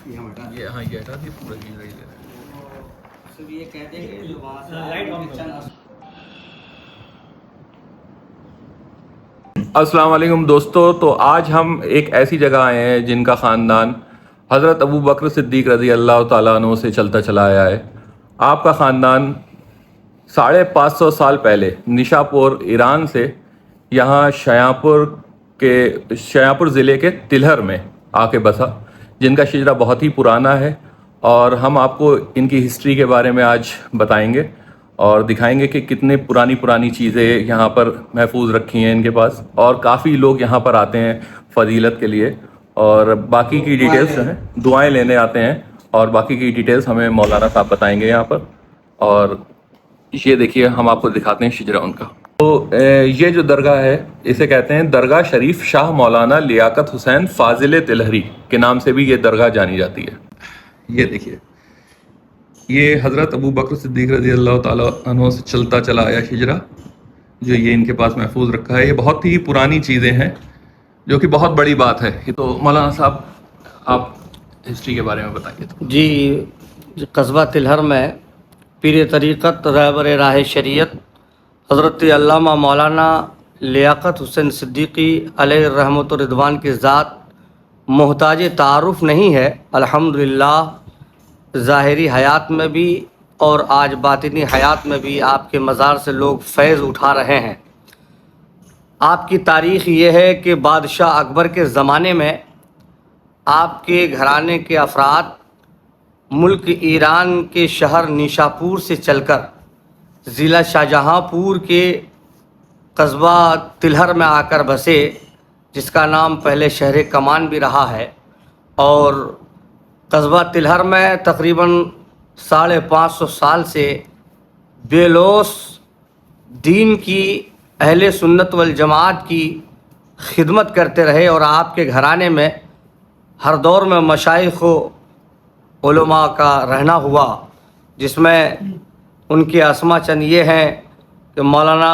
یہ ہاں یہ ہٹا دی پورا چیز رہی ہے. صرف یہ کہہ دیں کہ جو وہاں سے لائٹ آن السلام علیکم دوستو. تو آج ہم ایک ایسی جگہ آئے ہیں جن کا خاندان حضرت ابو بکر صدیق رضی اللہ تعالیٰ عنہ سے چلتا چلا آیا ہے. آپ کا خاندان 550 سال پہلے نشاپور ایران سے یہاں شیاپور ضلع کے تلہر میں آ کے بسا، جن کا شجرہ بہت ہی پرانا ہے، اور ہم آپ کو ان کی ہسٹری کے بارے میں آج بتائیں گے اور دکھائیں گے کہ کتنے پرانی چیزیں یہاں پر محفوظ رکھی ہیں ان کے پاس، اور کافی لوگ یہاں پر آتے ہیں فضیلت کے لیے، اور باقی کی ڈیٹیلز جو ہیں دعائیں لینے آتے ہیں، اور باقی کی ڈیٹیلز ہمیں مولانا صاحب بتائیں گے یہاں پر. اور یہ دیکھیے ہم آپ کو دکھاتے ہیں شجرہ ان کا. تو یہ جو درگاہ ہے اسے کہتے ہیں درگاہ شریف شاہ مولانا لیاقت حسین فاضل تلہری کے نام سے بھی یہ درگاہ جانی جاتی ہے. یہ دیکھیے یہ حضرت ابو بکر صدیق رضی اللہ تعالیٰ عنہ سے چلتا چلا آیا شجرہ جو یہ ان کے پاس محفوظ رکھا ہے. یہ بہت ہی پرانی چیزیں ہیں جو کہ بہت بڑی بات ہے. تو مولانا صاحب آپ ہسٹری کے بارے میں بتائیے. جی، قصبہ تلہر میں پیر طریقت رہبر راہ شریعت حضرت علامہ مولانا لیاقت حسین صدیقی علیہ الرحمۃ الرضوان کی ذات محتاج تعارف نہیں ہے. الحمدللہ ظاہری حیات میں بھی اور آج باطنی حیات میں بھی آپ کے مزار سے لوگ فیض اٹھا رہے ہیں. آپ کی تاریخ یہ ہے کہ بادشاہ اکبر کے زمانے میں آپ کے گھرانے کے افراد ملک ایران کے شہر نیشاپور سے چل کر ضلع شاہجہاں پور کے قصبہ تلہر میں آ کر بسے، جس کا نام پہلے شہر کمان بھی رہا ہے. اور قصبہ تلہر میں تقریباً 550 سال سے بے لوث دین کی اہل سنت والجماعت کی خدمت کرتے رہے، اور آپ کے گھرانے میں ہر دور میں مشائخ و علماء کا رہنا ہوا، جس میں ان کے اسما چند یہ ہیں کہ مولانا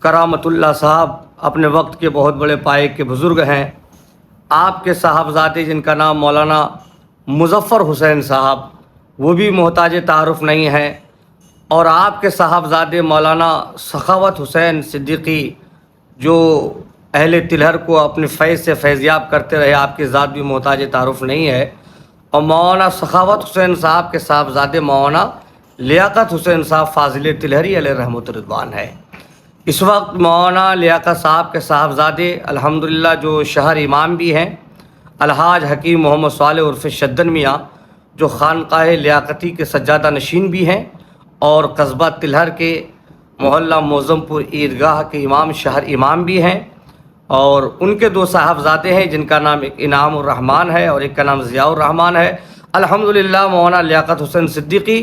کرامت اللہ صاحب اپنے وقت کے بہت بڑے پائے کے بزرگ ہیں. آپ کے صاحبزادے جن کا نام مولانا مظفر حسین صاحب، وہ بھی محتاج تعارف نہیں ہیں. اور آپ کے صاحبزادے مولانا سخاوت حسین صدیقی جو اہل تلہر کو اپنے فیض سے فیضیاب کرتے رہے، آپ کی ذات بھی محتاج تعارف نہیں ہے. اور مولانا سخاوت حسین صاحب کے صاحبزادے مولانا لیاقت حسین صاحب فاضل تلہری علیہ رحمۃ الرضوان ہے. اس وقت مولانا لیاقت صاحب کے صاحبزادے الحمدللہ جو شہر امام بھی ہیں، الحاج حکیم محمد صالح عرف شدن میاں، جو خانقاہ لیاقتی کے سجادہ نشین بھی ہیں، اور قصبہ تلہر کے محلہ معظم پور عیدگاہ کے امام شہر امام بھی ہیں. اور ان کے 2 صاحبزادے ہیں جن کا نام ایک انعام الرحمن ہے اور ایک کا نام ضیاء الرحمن ہے. الحمدللہ مولانا لیاقت حسین صدیقی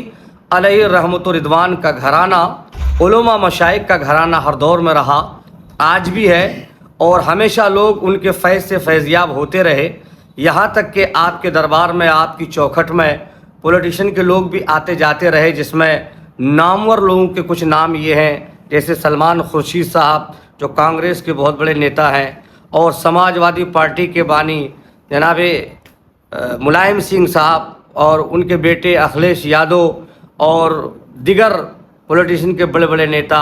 علیہ رحمۃ الرضوان کا گھرانہ علماء مشائخ کا گھرانہ ہر دور میں رہا، آج بھی ہے، اور ہمیشہ لوگ ان کے فیض سے فیضیاب ہوتے رہے. یہاں تک کہ آپ کے دربار میں، آپ کی چوکھٹ میں پولیٹیشین کے لوگ بھی آتے جاتے رہے، جس میں نامور لوگوں کے کچھ نام یہ ہیں جیسے سلمان خورشید صاحب جو کانگریس کے بہت بڑے نیتا ہیں، اور سماج وادی پارٹی کے بانی جناب ملائم سنگھ صاحب، اور ان کے بیٹے اکھلیش یادو، اور دیگر پولیٹیشین کے بڑے بڑے نیتا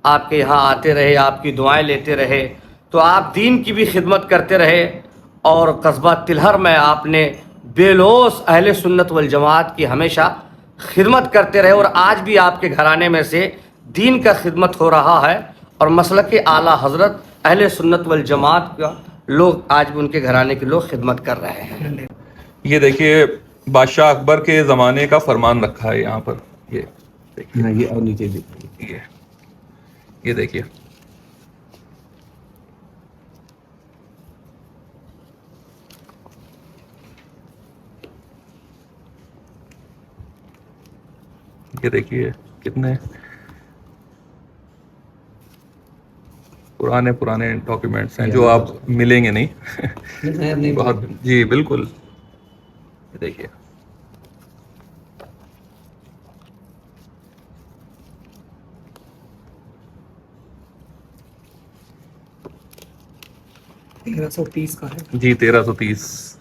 آپ کے یہاں آتے رہے، آپ کی دعائیں لیتے رہے. تو آپ دین کی بھی خدمت کرتے رہے، اور قصبہ تلہر میں آپ نے بے لوث اہل سنت والجماعت کی ہمیشہ خدمت کرتے رہے، اور آج بھی آپ کے گھرانے میں سے دین کا خدمت ہو رہا ہے، اور مسلک اعلیٰ حضرت اہل سنت والجماعت کا لوگ آج بھی ان کے گھرانے کے لوگ خدمت کر رہے ہیں. یہ دیکھیے بادشاہ اکبر کے زمانے کا فرمان رکھا ہے یہاں پر. یہ دیکھیے یہ اور نیچے دیکھیے، یہ دیکھیے 'دیکھیے کتنے پرانے ڈاکیومنٹس ہیں جو آپ ملیں گے نہیں بہت. جی بالکل. دیکھیے تیرہ سو تیس کا ہے. جی 1330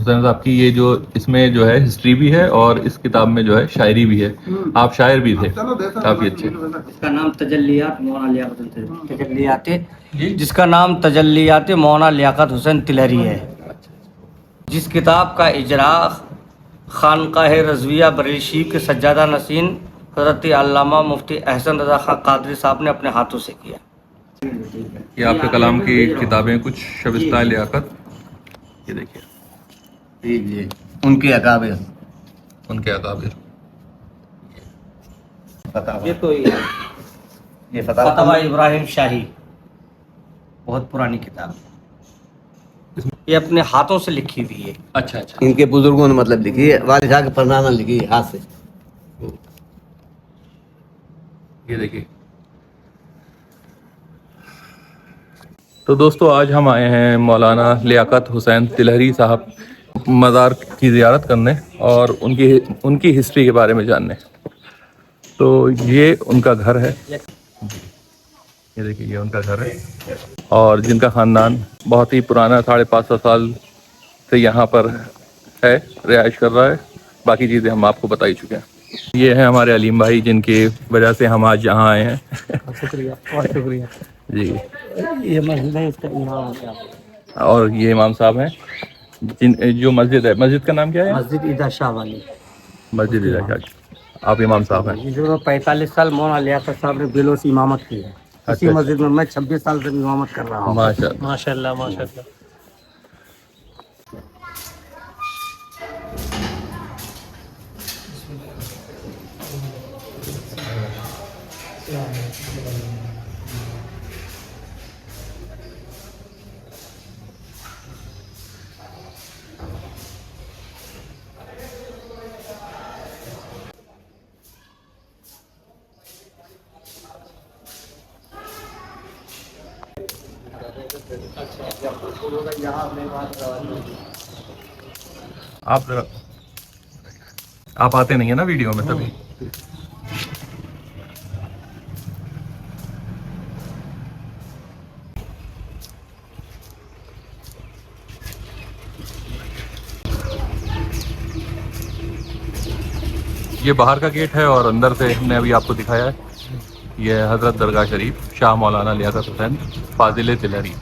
حسین صاحب کی یہ جو اس میں جو ہے ہسٹری بھی ہے اور اس کتاب میں جو ہے شاعری بھی ہے. آپ شاعر بھی تھے کافی اچھے. اس کا نام تجلیات مولانا لیاقت تجلیات جس کا نام تجلیات مولانا لیاقت حسین تلہری ہے، جس کتاب کا اجرا خانقاہ رضویہ بریلی شریف کے سجادہ نشین حضرت علامہ مفتی احسن رضا خان قادری صاحب نے اپنے ہاتھوں سے کیا. یہ آپ کے کلام کی کتابیں کچھ شبستہ لیاقت. یہ دیکھیے جی ان کے اکابر. ان کے اکابر. یہ تو یہ فتاوی ابراہیم شاہی، بہت پرانی کتاب ہے، یہ اپنے ہاتھوں سے لکھی ہوئی ہے. اچھا اچھا. ان کے بزرگوں نے مطلب لکھی ہے، والد صاحب کے پردانا لکھی ہے ہاتھ سے. یہ دیکھیے. تو دوستو آج ہم آئے ہیں مولانا لیاقت حسین تلہری صاحب مزار کی زیارت کرنے اور ان کی ہسٹری کے بارے میں جاننے. تو یہ ان کا گھر ہے. یہ دیکھیے یہ ان کا گھر ہے اور جن کا خاندان بہت ہی پرانا 550 سال سے یہاں پر ہے، رہائش کر رہا ہے. باقی چیزیں ہم آپ کو بتا ہی چکے ہیں. یہ ہیں ہمارے علیم بھائی جن کی وجہ سے ہم آج یہاں آئے ہیں. شکریہ بہت شکریہ. جی. یہ مسجد ہے، اس کا امام ہے. اور یہ امام صاحب ہیں جو مسجد ہے. مسجد کا نام کیا ہے؟ مسجد عیدہ شاہ والی. مسجد عیدہ شاہ. آپ امام صاحب ہیں. جو 45 سال مولانا لیاقت صاحب نے بلوں سے امامت کی ہے. اسی اچھا. مسجد میں 26 سال سے امامت کر رہا ہوں. ماشاء اللہ. ماشاء اللہ ماشاء اللہ. آپ آتے نہیں ہیں نا ویڈیو میں تبھی. یہ باہر کا گیٹ ہے اور اندر سے ہم نے ابھی آپ کو دکھایا ہے. یہ حضرت درگاہ شریف شاہ مولانا لیاقت حسین فاضل تلہری.